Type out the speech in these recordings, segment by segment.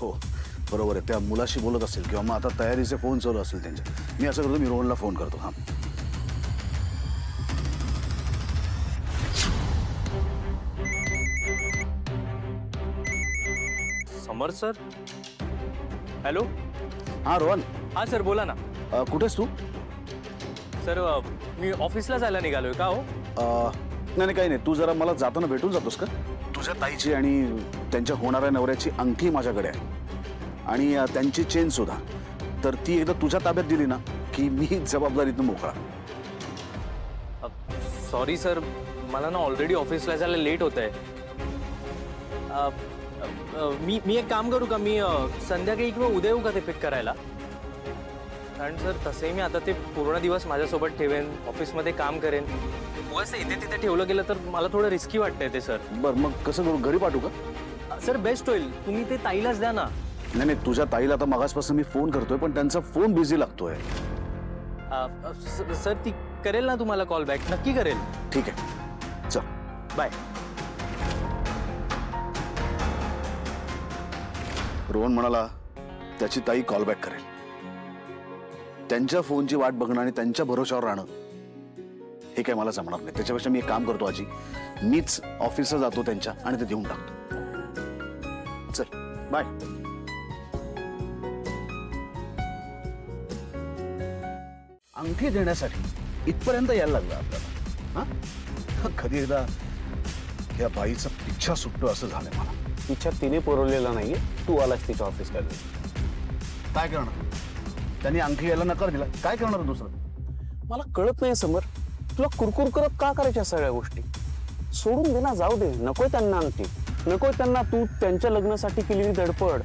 हो बरोबर आहे, त्या मुलाशी बोलत असेल किंवा मग आता तयारीचे फोन चालू असेल त्यांच्या. मी असं करतो, मी रोहनला फोन करतो. हां समर सर. हॅलो. हां रोहन. हां सर बोला ना. कुठेस तू? सर मी ऑफिसला जायला निघालोय का हो? नाही काही नाही, तू जरा मला जाताना भेटून जातोस का? तुझ्या ताईची आणि त्यांच्या होणाऱ्या नवऱ्याची अंगठी माझ्याकडे आहे आणि त्यांची चेन सुद्धा. तर ती एकदा तुझ्या ताब्यात दिली ना की मी जबाबदारीतून मोकळा. सॉरी सर, मला ना ऑलरेडी ऑफिसला जायला लेट होत आहे. मी एक काम करू का, मी संध्याकाळी किंवा उद्या येऊ का ते पिक करायला? कारण सर तसंही मी आता ते पूर्ण दिवस माझ्यासोबत ठेवेन, ऑफिसमध्ये काम करेन. उगाच इथे तिथे ठेवलं गेलं तर मला थोडं रिस्की वाटतंय ते सर. बरं मग कसं करू, घरी पाठवू का? सर बेस्ट होईल, तुम्ही ते ताईलाच द्या ना. नाही नाही, तुझ्या ताईला आता मगासपासून मी फोन करतोय पण त्यांचा फोन बिझी लागतोय. सर ती करेल ना तुम्हाला कॉल बॅक, नक्की करेल. ठीक आहे चल बाय. रोहन म्हणाला त्याची ताई कॉल बॅक करेल. त्यांच्या फोनची वाट बघणं आणि त्यांच्या भरोशावर राहणं हे काय मला जमणार नाही. त्याच्यापेक्षा मी एक काम करतो आजी, मीच ऑफिसला जातो त्यांच्या आणि ते देऊन टाकतो. चल बाय. अंगठी देण्यासाठी इथपर्यंत यायला लागलं आपल्याला. हा कधी एकदा या बाईचा पिच्छा सुटतो असं झालंय मला. तिच्या तिने पुरवलेला नाहीये, तू आलास तिच्या ऑफिसला. काय करणार, त्यांनी अंगठी यायला नकार दिला, काय करणार दुसरं? मला कळत नाही समर, तुला कुरकुर करत का करायच्या सगळ्या गोष्टी? सोडून दे ना, जाऊ दे. नकोय त्यांना अंगठी, नकोय त्यांना तू त्यांच्या लग्नासाठी केलेली धडपड.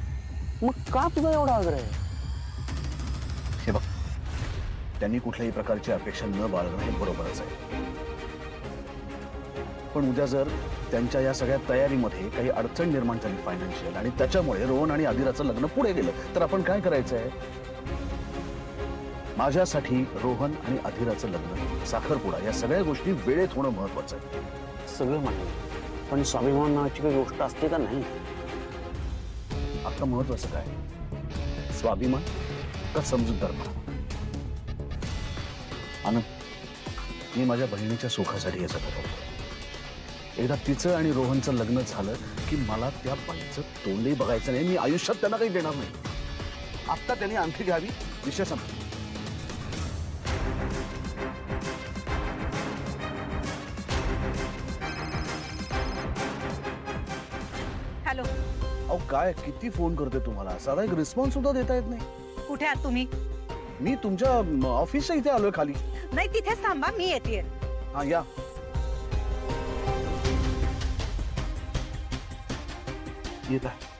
मग का तुझा एवढा आग्रह आहे? हे बघ, त्यांनी कुठल्याही प्रकारची अपेक्षा न बाळगणं हे बरोबरच आहे. पण उद्या जर त्यांच्या या सगळ्या तयारीमध्ये काही अडचण निर्माण झाली फायनान्शियल आणि त्याच्यामुळे रोहन आणि आदिराचं लग्न पुढे गेलं तर आपण काय करायचं आहे? माझ्यासाठी रोहन आणि आदिराचं लग्न, साखरपुडा या सगळ्या गोष्टी वेळेत होणं महत्वाचं आहे. सगळं मान्य, पण स्वाभिमान नावाची काही गोष्ट असते का नाही? आता महत्वाचं काय, स्वाभिमान का समजूतदारपणा? आनंद, मी माझ्या बहिणीच्या सुखासाठी हे सगळं करतो. एकदा तिचं आणि रोहनचं लग्न झालं की मला त्या बाईचं तोंडही बघायचं नाही. मी आयुष्यात त्यांना काही देणार नाही. आत्ता त्यांनी अंगठी घ्यावी, विषय संपला. हॅलो. अहो काय किती फोन करते तुम्हाला, साधा एक रिस्पॉन्स सुद्धा देता येत नाही. कुठे आहात तुम्ही? मी तुमच्या ऑफिसच्या इथे आलोय खाली. नाही तिथेच थांबा, मी येते. हा या. येत आहे.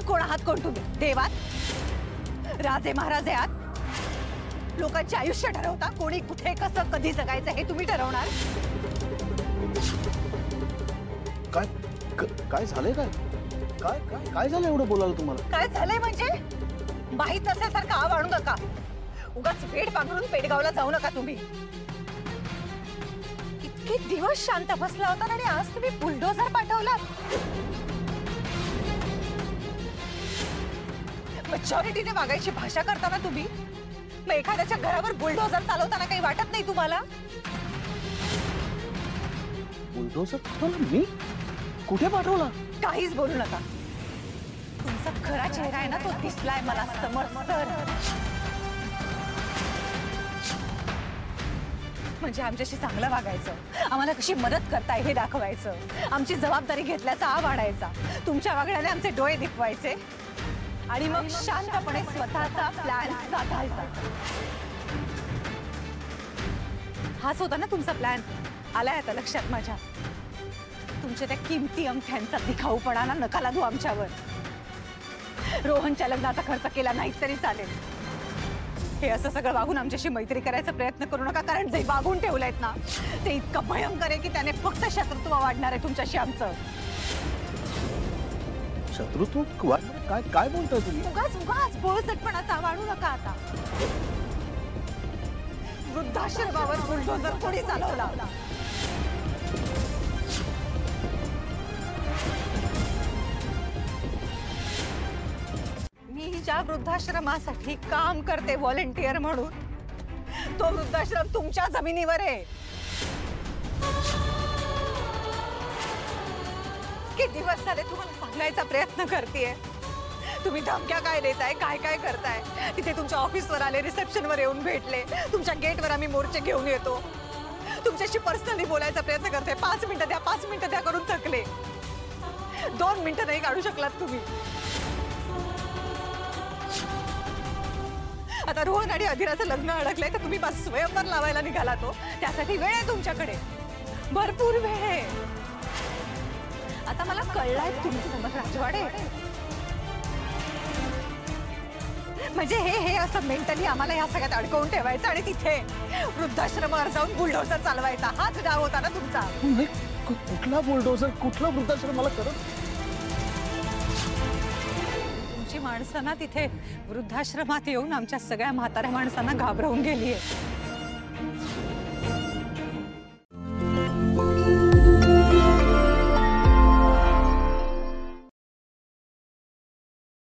कोण आहात, कोण तुम्ही? देवात राजे महाराजे आहात? लोकांचे आयुष्य ठरवता, कोणी कुठे कसं कधी जगायचं हे तुम्ही ठरवणार? काय काय झालंय? काय काय काय काय झालं एवढं बोलायला तुम्हाला? काय झालंय म्हणजे? माहित नसेल आव आणू नका. उगाच वेड पांघरून पेडगावला जाऊ नका तुम्ही. इतके दिवस शांत बसला होता आणि आज तुम्ही बुलडोझर पाठवला. मॅच्युरिटीने वागायची भाषा करताना तुम्ही. मग एखाद्याच्या घरावर बुलडोझर चालवताना काही वाटत नाही तुम्हाला? बुलडोझर पाठवला मी? कुठे पाठवला? काहीच बोलू नका. तुमचा खरा चेहरा आहे ना, तो दिसलाय मला समोर. सर म्हणजे आमच्याशी चांगलं वागायचं, आम्हाला कशी मदत करताय हे दाखवायचं, आमची जबाबदारी घेतल्याचा आव आणायचा, तुमच्या वागण्याने आमचे डोळे दिपवायचे आणि मग शांतपणे स्वतःचा प्लॅन साधायचा. हाच होता ना तुमचा प्लॅन? आलाय आता लक्षात माझ्या. तुमच्या त्या किमती अंगठ्यांचा दिखाऊपणा ना नका लादू आमच्यावर. रोहनच्या लग्नाचा खर्च केला नाही तरी चालेल. हे असं सगळं वागून आमच्याशी मैत्री करायचा प्रयत्न करू नका, कारण जे वागून ठेवलंयत ना ते इतकं भयंकर आहे की त्याने फक्त शत्रुत्व वाढणार आहे तुमच्याशी आमचं. शत्रुत्व काय काय बोलताय तुम्ही? उगाच उगाच बोळसटपणाचा वाढू नका आता. वृद्धाश्रमावर बुलडोझर कोणी चालवला? ज्या वृद्धाश्रमासाठी काम करते व्हॉलेंटियर म्हणून, तो वृद्धाश्रम तुमच्या जमिनीवर आहे. किती दिवस झाले तुम्हाला सांगायचा प्रयत्न करतेय. तुम्ही धमक्या काय देताय, काय काय करताय. तिथे तुमच्या ऑफिसवर आले, रिसेप्शनवर येऊन भेटले, तुमच्या गेटवर आम्ही मोर्चे घेऊन येतो, तुमच्याशी पर्सनली बोलायचा प्रयत्न करते. 5 मिनिटं द्या, 5 मिनिटं द्या करून थकले. 2 मिनिटं नाही काढू शकलात तुम्ही. आता रोहन आणि अधिराचं लग्न अडकलंय तर तुम्ही बस स्वयंवर लावायला निघाला. तो त्यासाठी वेळ आहे तुमच्याकडे, भरपूर वेळ आहे. आता मला कळलंय तुम्ही समज राजवाडे म्हणजे हे असं मेंटली आम्हाला या सगळ्यात अडकवून ठेवायचं आणि तिथे वृद्धाश्रमावर जाऊन बुलडोझर चालवायचा. हाच डाव होता ना तुमचा. कुठला बुलडोझर, कुठला वृद्धाश्रम मला करत. तुमची माणसं ना तिथे वृद्धाश्रमात येऊन आमच्या सगळ्या म्हाताऱ्या माणसांना घाबरवून गेलीये.